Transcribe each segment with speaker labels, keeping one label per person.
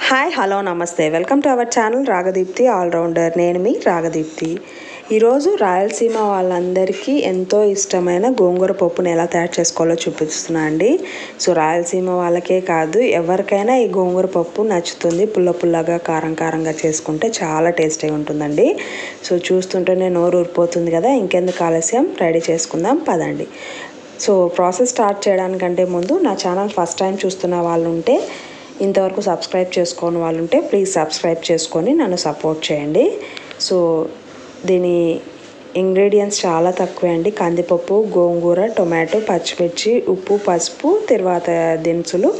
Speaker 1: Hi hello నమస్తే welcome to our channel Ragadeepti allrounder. నేను మీ రాగదీప్తి. ఈరోజు రాయలసీమ వాళ్ళందరికీ ఎంతో ఇష్టమైన గోంగూర పప్పును ఎలా తయారు చేసుకోవాలో చూపిస్తున్నా అండి. సో రాయలసీమ వాళ్ళకే కాదు ఎవరికైనా ఈ గోంగూర పప్పు నచ్చుతుంది. పుల్ల పుల్లగా కారం కారంగా చేసుకుంటే చాలా టేస్టీగా ఉంటుందండి. సో చూస్తుంటేనే నోరు ఊరిపోతుంది కదా. ఇంకెందుకు ఆలస్యం, రెడీ చేసుకుందాం పదండి. సో ప్రాసెస్ స్టార్ట్ చేయడానికంటే ముందు నా ఛానల్ ఫస్ట్ టైం చూస్తున్న వాళ్ళు ఉంటే, ఇంతవరకు సబ్స్క్రైబ్ చేసుకోని వాళ్ళు ఉంటే ప్లీజ్ సబ్స్క్రైబ్ చేసుకొని నన్ను సపోర్ట్ చేయండి. సో దీని ఇంగ్రీడియంట్స్ చాలా తక్కువే అండి. కందిపప్పు, గోంగూర, టొమాటో, పచ్చిమిర్చి, ఉప్పు, పసుపు, తర్వాత దినుసులు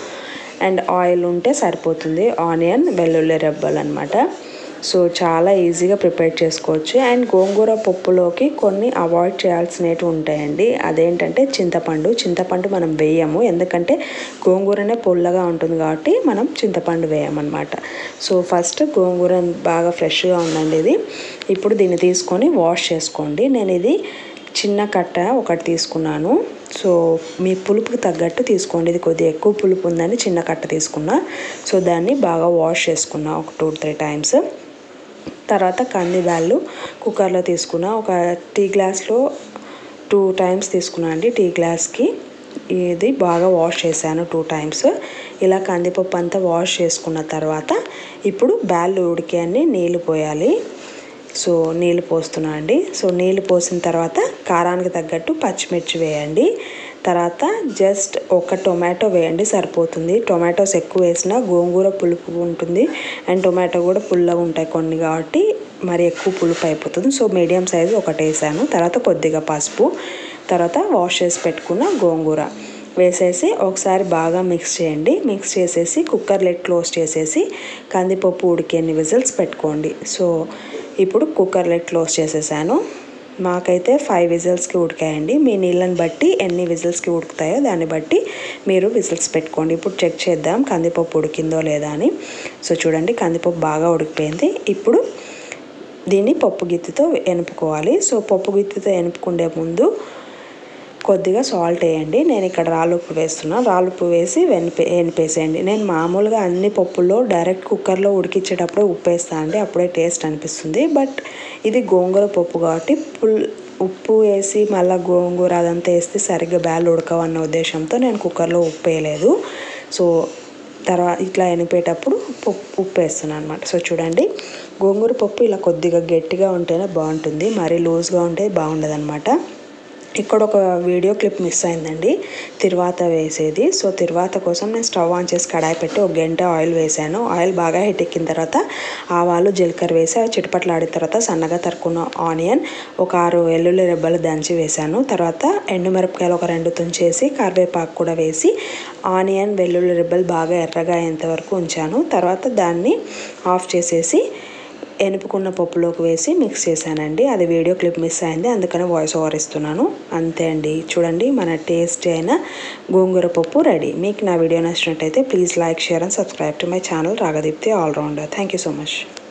Speaker 1: అండ్ ఆయిల్ ఉంటే సరిపోతుంది. ఆనియన్, వెల్లుల్లి రెబ్బలు అనమాట. సో చాలా ఈజీగా ప్రిపేర్ చేసుకోవచ్చు. అండ్ గోంగూర పప్పులోకి కొన్ని అవాయిడ్ చేయాల్సినవి ఉంటాయండి. అదేంటంటే చింతపండు మనం వేయము, ఎందుకంటే గోంగూరనే పుల్లగా ఉంటుంది కాబట్టి మనం చింతపండు వేయమన్నమాట. సో ఫస్ట్ గోంగూర బాగా ఫ్రెష్గా ఉందండి ఇది. ఇప్పుడు దీన్ని తీసుకొని వాష్ చేసుకోండి. నేను ఇది చిన్న కట్ట ఒకటి తీసుకున్నాను. సో మీ పులుపుకి తగ్గట్టు తీసుకోండి. ఇది కొద్దిగా ఎక్కువ పులుపు ఉందని చిన్న కట్ట తీసుకున్నా. సో దాన్ని బాగా వాష్ చేసుకున్నా ఒక 2-3 టైమ్స్. తర్వాత కందిబ్యాళ్ళు కుక్కర్లో తీసుకున్నా. ఒక టీ గ్లాస్లో 2 టైమ్స్ తీసుకున్నా అండి. టీ గ్లాస్కి ఇది బాగా వాష్ చేశాను 2 టైమ్స్. ఇలా కందిపప్పు అంతా వాష్ చేసుకున్న తర్వాత ఇప్పుడు బ్యాళ్ళు ఉడికాయని నీళ్ళు పోయాలి. సో నీళ్ళు పోస్తున్నా అండి. సో నీళ్ళు పోసిన తర్వాత కారానికి తగ్గట్టు పచ్చిమిర్చి వేయండి. తర్వాత జస్ట్ ఒక టొమాటో వేయండి సరిపోతుంది. టొమాటోస్ ఎక్కువ వేసినా గోంగూర పులుపు ఉంటుంది అండ్ టొమాటో కూడా పుల్లగా ఉంటాయి కొన్ని, కాబట్టి మరి ఎక్కువ పులుపు అయిపోతుంది. సో మీడియం సైజు ఒకటి వేసాను. తర్వాత కొద్దిగా పసుపు, తర్వాత వాష్ చేసి పెట్టుకున్న గోంగూర వేసేసి ఒకసారి బాగా మిక్స్ చేయండి. మిక్స్ చేసేసి కుక్కర్ లిడ్ క్లోజ్ చేసేసి కందిపప్పు ఉడికేన్ని విజిల్స్ పెట్టుకోండి. సో ఇప్పుడు కుక్కర్ లిడ్ క్లోజ్ చేసేసాను. మాకైతే 5 విజిల్స్కి ఉడికాయండి. మీ నీళ్ళని బట్టి ఎన్ని విజిల్స్కి ఉడుకుతాయో దాన్ని బట్టి మీరు విజిల్స్ పెట్టుకోండి. ఇప్పుడు చెక్ చేద్దాం కందిపప్పు ఉడికిందో లేదా అని. సో చూడండి కందిపప్పు బాగా ఉడికిపోయింది. ఇప్పుడు దీన్ని పప్పు గిత్తితో ఎనుపుకోవాలి. సో పప్పు గిత్తితో ఎనుపుకుండే ముందు కొద్దిగా సాల్ట్ వేయండి. నేను ఇక్కడ రాళ్ళుప్పు వేస్తున్నాను. రాళ్ళుప్పు వేసి ఎనిపేసేయండి. నేను మామూలుగా అన్ని పప్పుల్లో డైరెక్ట్ కుక్కర్లో ఉడికించేటప్పుడే ఉప్పు వేస్తాను అండి, అప్పుడే టేస్ట్ అనిపిస్తుంది. బట్ ఇది గోంగూర పప్పు కాబట్టి ఉప్పు వేసి మళ్ళీ గోంగూర అదంతా వేస్తే సరిగ్గా బ్యాళ్ళు ఉడకవన్న ఉద్దేశంతో నేను కుక్కర్లో ఉప్పు వేయలేదు. సో తర్వాత ఇట్లా ఎనిపేటప్పుడు ఉప్పు వేస్తున్నాను అనమాట. సో చూడండి గోంగూర పప్పు ఇలా కొద్దిగా గట్టిగా ఉంటేనే బాగుంటుంది, మరీ లూజ్గా ఉంటే బాగుండదు అనమాట. ఇక్కడ ఒక వీడియో క్లిప్ మిస్ అయిందండి, తిరువాత వేసేది. సో తిరువాత కోసం నేను స్టవ్ ఆన్ చేసి కడాయి పెట్టి 1 గంట ఆయిల్ వేసాను. ఆయిల్ బాగా హీట్ ఎక్కిన తర్వాత ఆవాలు, జీలకర్ర వేసి అవి చిటపట్లాడిన తర్వాత సన్నగా తరుక్కున్న ఆనియన్, ఒక 6 వెల్లుల్లి రెబ్బలు దంచి వేసాను. తర్వాత ఎండుమిరపకాయలు ఒక 2 తుంచేసి కరివేపాకు కూడా వేసి ఆనియన్, వెల్లుల్లి రెబ్బలు బాగా ఎర్రగా అయ్యేంత వరకు ఉంచాను. తర్వాత దాన్ని ఆఫ్ చేసేసి ఎనుపుకున్న పప్పులోకి వేసి మిక్స్ చేశానండి. అది వీడియో క్లిప్ మిస్ అయింది, అందుకని వాయిస్ ఓవర్ ఇస్తున్నాను. అంతే అండి. చూడండి మన టేస్టీ అయిన గోంగూర పప్పు రెడీ. మీకు నా వీడియో నచ్చినట్టయితే please like, share and subscribe to my channel Ragadeepti allrounder. Thank you so much.